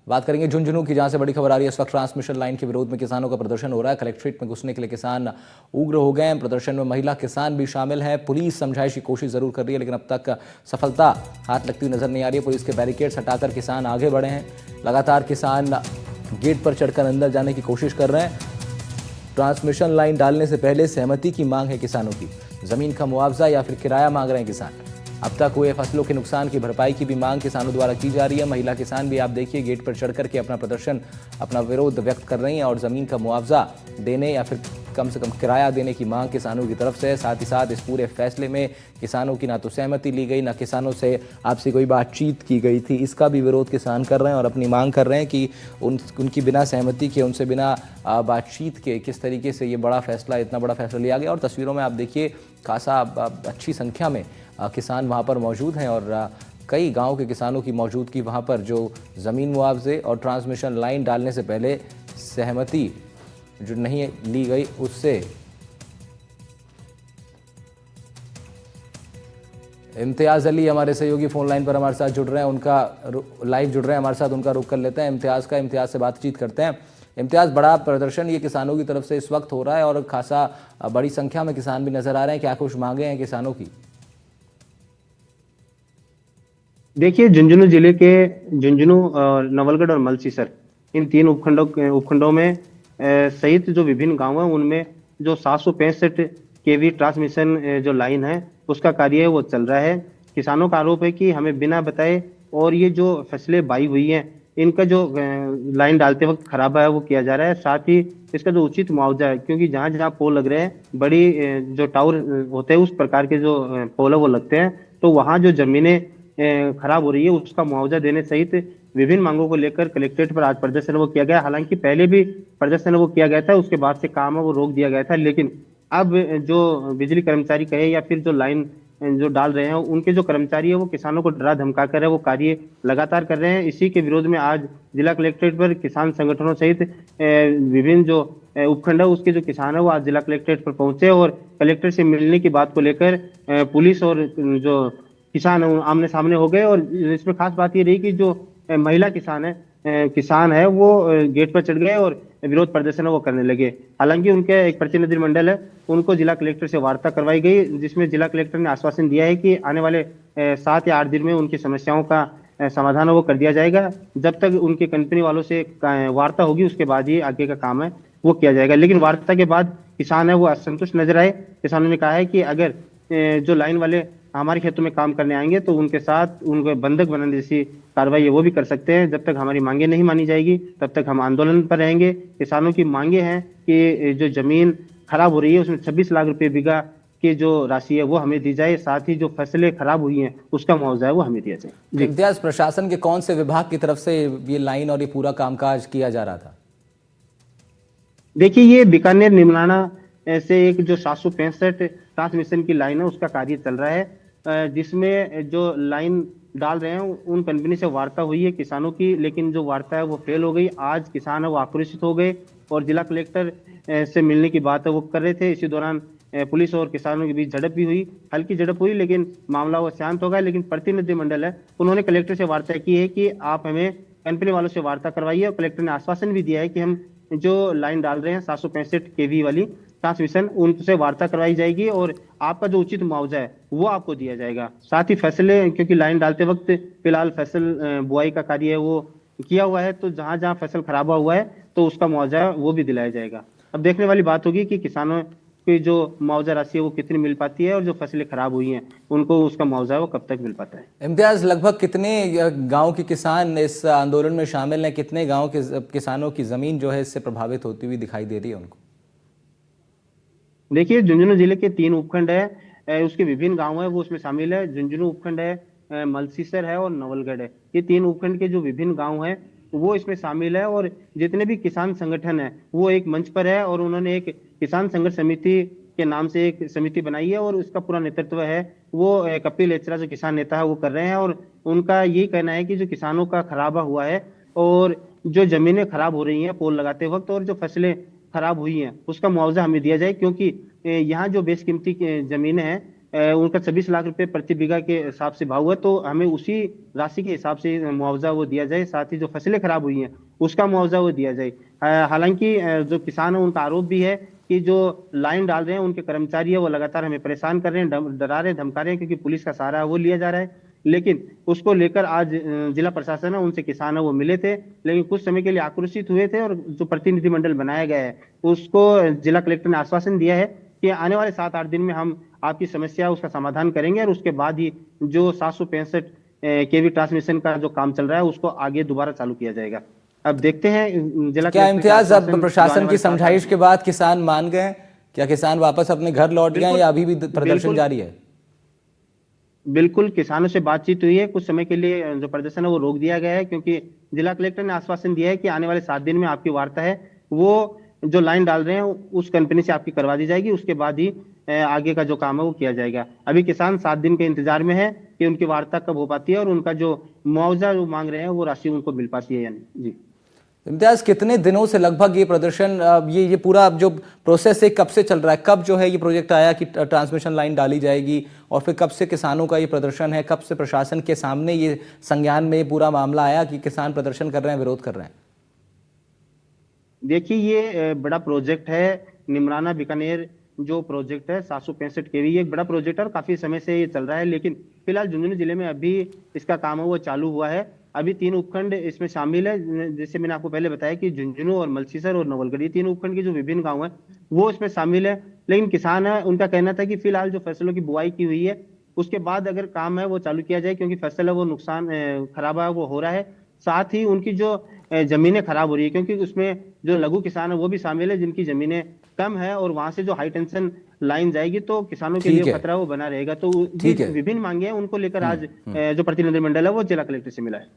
बात करेंगे झुंझुनू की, जहां से बड़ी खबर आ रही है। इस वक्त ट्रांसमिशन लाइन के विरोध में किसानों का प्रदर्शन हो रहा है। कलेक्ट्रेट में घुसने के लिए किसान उग्र हो गए हैं। प्रदर्शन में महिला किसान भी शामिल हैं। पुलिस समझाइश की कोशिश जरूर कर रही है, लेकिन अब तक सफलता हाथ लगती हुई नजर नहीं आ रही है। पुलिस के बैरिकेड्स हटाकर किसान आगे बढ़े हैं। लगातार किसान गेट पर चढ़कर अंदर जाने की कोशिश कर रहे हैं। ट्रांसमिशन लाइन डालने से पहले सहमति की मांग है किसानों की। जमीन का मुआवजा या फिर किराया मांग रहे हैं किसान। अब तक हुए फसलों के नुकसान की भरपाई की भी मांग किसानों द्वारा की जा रही है। महिला किसान भी आप देखिए गेट पर चढ़ करके अपना प्रदर्शन, अपना विरोध व्यक्त कर रही हैं और जमीन का मुआवजा देने या फिर कम से कम किराया देने की मांग किसानों की तरफ से है। साथ ही साथ इस पूरे फैसले में किसानों की ना तो सहमति ली गई, ना किसानों से आपसे कोई बातचीत की गई थी। इसका भी विरोध किसान कर रहे हैं और अपनी मांग कर रहे हैं कि उनकी बिना सहमति के, उनसे बिना बातचीत के किस तरीके से ये बड़ा फैसला, इतना बड़ा फैसला लिया गया। और तस्वीरों में आप देखिए खासा अच्छी संख्या में किसान वहाँ पर मौजूद हैं और कई गांव के किसानों की मौजूदगी वहाँ पर, जो ज़मीन मुआवजे और ट्रांसमिशन लाइन डालने से पहले सहमति जो नहीं ली गई उससे। इम्तियाज़ अली हमारे सहयोगी फ़ोन लाइन पर हमारे साथ जुड़ रहे हैं, उनका लाइव जुड़ रहे हैं हमारे साथ, उनका रुख कर लेते हैं इम्तियाज़ से बातचीत करते हैं। इम्तियाज़, बड़ा प्रदर्शन ये किसानों की तरफ से इस वक्त हो रहा है और खासा बड़ी संख्या में किसान भी नज़र आ रहे हैं। क्या कुछ मांगे हैं किसानों की? देखिए, झुंझुनू, नवलगढ़ और मलसीसर, इन तीन उपखंडों में सहित जो विभिन्न गांव हैं उनमें जो 765 केवी ट्रांसमिशन जो लाइन है उसका कार्य है वो चल रहा है। किसानों का आरोप है कि हमें बिना बताए और ये जो फसलें बाई हुई हैं इनका जो लाइन डालते वक्त खराबा है वो किया जा रहा है। साथ ही इसका जो उचित मुआवजा है, क्योंकि जहाँ जहाँ पोल लग रहे हैं, बड़ी जो टावर होते हैं उस प्रकार के जो पोल है वो लगते हैं, तो वहाँ जो जमीनें खराब हो रही है उसका मुआवजा देने सहित विभिन्न मांगों को लेकर कलेक्ट्रेट पर आज प्रदर्शन वो किया गया। हालांकि पहले भी प्रदर्शन वो किया गया था, उसके बाद से काम है वो रोक दिया गया था, लेकिन अब जो बिजली कर्मचारी कहे या फिर जो लाइन जो डाल रहे हैं उनके जो कर्मचारी है वो किसानों को डरा धमका कर है वो कार्य लगातार कर रहे हैं। इसी के विरोध में आज जिला कलेक्ट्रेट पर किसान संगठनों सहित विभिन्न जो उपखंड है उसके जो किसान है वो आज जिला कलेक्ट्रेट पर पहुंचे और कलेक्टर से मिलने की बात को लेकर पुलिस और जो किसान आमने सामने हो गए। और इसमें खास बात ये रही कि जो महिला किसान है वो गेट पर चढ़ गए और विरोध प्रदर्शन वो करने लगे। हालांकि उनके एक प्रतिनिधिमंडल है उनको जिला कलेक्टर से वार्ता करवाई गई, जिसमें जिला कलेक्टर ने आश्वासन दिया है कि आने वाले 7 या 8 दिन में उनकी समस्याओं का समाधान वो कर दिया जाएगा। जब तक उनकी कंपनी वालों से वार्ता होगी उसके बाद ही आगे का काम है वो किया जाएगा। लेकिन वार्ता के बाद किसान है वो असंतुष्ट नजर आए। किसानों ने कहा है कि अगर जो लाइन वाले हमारे खेतों में काम करने आएंगे तो उनके साथ उनको बंधक बनाने जैसी कार्रवाई है वो भी कर सकते हैं। जब तक हमारी मांगे नहीं मानी जाएगी तब तक हम आंदोलन पर रहेंगे। किसानों की मांगे हैं कि जो जमीन खराब हो रही है उसमें 26 लाख रुपए बीघा की जो राशि है वो हमें दी जाए, साथ ही जो फसलें खराब हुई हैं उसका मुआवजा है वो हमें दिया जाए। इम्तियाज, प्रशासन के कौन से विभाग की तरफ से ये लाइन और ये पूरा कामकाज किया जा रहा था? देखिए, ये बीकानेर निमलाना से एक जो 765 ट्रांसमिशन की लाइन है उसका कार्य चल रहा है, जिसमें जो लाइन डाल रहे हैं उन कंपनी से वार्ता हुई है किसानों की, लेकिन जो वार्ता है वो फेल हो गई। आज किसान है वो आक्रोशित हो गए और जिला कलेक्टर से मिलने की बात है वो कर रहे थे। इसी दौरान पुलिस और किसानों के बीच झड़प भी हुई, हल्की झड़प हुई, लेकिन मामला वो शांत हो गया। लेकिन प्रतिनिधिमंडल है उन्होंने कलेक्टर से वार्ता की है कि आप हमें कंपनी वालों से वार्ता करवाइए, और कलेक्टर ने आश्वासन भी दिया है कि हम जो लाइन डाल रहे हैं 765 केवी वाली ट्रांसमिशन, उनसे वार्ता करवाई जाएगी और आपका जो उचित मुआवजा है वो आपको दिया जाएगा। साथ ही फसलें, क्योंकि लाइन डालते वक्त फिलहाल फसल बुआई का कार्य है वो किया हुआ है, तो जहां जहां फसल खराब हुआ है तो उसका मुआवजा वो भी दिलाया जाएगा। अब देखने वाली बात होगी कि किसानों की जो मुआवजा राशि है वो कितनी मिल पाती है और जो फसलें खराब हुई हैं उनको उसका मुआवजा वो कब तक मिल पाता है। इम्तियाज, लगभग कितने गांव के किसान इस आंदोलन में शामिल हैं? कितने गांव के किसानों की जमीन जो है इससे प्रभावित होती हुई दिखाई दे रही है उनको? देखिए, झुंझुनू जिले के 3 उपखंड है, उसके विभिन्न गांव है वो उसमें शामिल है। झुंझुनू उपखंड है, मलसीसर है और नवलगढ़ है। ये 3 उपखंड के जो विभिन्न गांव हैं वो इसमें शामिल है और जितने भी किसान संगठन है वो एक मंच पर है और उन्होंने एक किसान संघर्ष समिति के नाम से एक समिति बनाई है और उसका पूरा नेतृत्व है वो कपिल एचरा जो किसान नेता है वो कर रहे हैं। और उनका यही कहना है कि जो किसानों का खराबा हुआ है और जो जमीनें खराब हो रही हैं पोल लगाते वक्त और जो फसलें खराब हुई हैं उसका मुआवजा हमें दिया जाए, क्योंकि यहाँ जो बेशकीमती जमीनें हैं उनका 26 लाख रुपए प्रति बीघा के हिसाब से भाव है, तो हमें उसी राशि के हिसाब से मुआवजा वो दिया जाए। साथ ही जो फसलें खराब हुई हैं उसका मुआवजा वो दिया जाए। हालांकि जो किसान है उनका आरोप भी है कि जो लाइन डाल रहे हैं उनके कर्मचारी है वो लगातार हमें परेशान कर रहे हैं, डरा रहे हैं, धमका रहे हैं, क्योंकि पुलिस का सहारा वो लिया जा रहा है। लेकिन उसको लेकर आज जिला प्रशासन है उनसे किसान है वो मिले थे, लेकिन कुछ समय के लिए आक्रोशित हुए थे, और जो प्रतिनिधिमंडल बनाया गया है उसको जिला कलेक्टर ने आश्वासन दिया है कि आने वाले 7-8 दिन में हम आपकी समस्या उसका समाधान करेंगे, और उसके बाद ही जो 765 केवी ट्रांसमिशन का जो काम चल रहा है उसको आगे दोबारा चालू किया जाएगा। अब देखते हैं जिला क्या कलेक्टर के इम्तियाज, अब आश्वासन जो आने प्रशासन की वाले 7-8 समझाइश के बाद किसान मान गए? क्या किसान वापस अपने घर लौट गए बिल्कुल या अभी भी प्रदर्शन बिल्कुल जारी है? बिल्कुल किसानों से बातचीत हुई है, कुछ समय के लिए जो प्रदर्शन है वो रोक दिया गया है, क्योंकि जिला कलेक्टर ने आश्वासन दिया है कि आने वाले 7 दिन में आपकी वार्ता है वो जो लाइन डाल रहे हैं उस कंपनी से आपकी करवा दी जाएगी, उसके बाद ही आगे का जो काम है वो किया जाएगा। अभी किसान 7 दिन के इंतजार में है कि उनकी वार्ता कब हो पाती है और उनका जो मुआवजा जो मांग रहे हैं वो राशि उनको मिल पाती है या नहीं। जी इम्तियाज, कितने दिनों से लगभग ये प्रदर्शन, ये पूरा अब जो प्रोसेस है कब से चल रहा है? कब जो है ये प्रोजेक्ट आया कि ट्रांसमिशन लाइन डाली जाएगी, और फिर कब से किसानों का ये प्रदर्शन है? कब से प्रशासन के सामने ये संज्ञान में ये पूरा मामला आया कि किसान प्रदर्शन कर रहे हैं, विरोध कर रहे हैं? देखिए, ये बड़ा प्रोजेक्ट है निमराना बीकानेर। जो प्रोजेक्ट है 765 केवी, ये एक बड़ा प्रोजेक्ट है और काफी समय से ये चल रहा है, लेकिन फिलहाल झुंझुनू जिले में अभी इसका काम है वो चालू हुआ है। अभी 3 उपखंड इसमें शामिल है, जैसे मैंने आपको पहले बताया कि झुंझुनू और मलसीसर और नवलगढ़, ये 3 उपखंड के जो विभिन्न गांव है वो इसमें शामिल है। लेकिन किसान है उनका कहना था कि फिलहाल जो फसलों की बुआई की हुई है उसके बाद अगर काम है वो चालू किया जाए, क्योंकि फसल है वो नुकसान खराब है वो हो रहा है। साथ ही उनकी जो जमीनें खराब हो रही है, क्योंकि उसमें जो लघु किसान है वो भी शामिल है जिनकी जमीनें कम है, और वहां से जो हाई टेंशन लाइन जाएगी तो किसानों के ठीक लिए है, खतरा वो बना रहेगा। तो ये ठीक है। विभिन्न मांगे हैं, उनको लेकर आज जो प्रतिनिधिमंडल है वो जिला कलेक्टर से मिला है।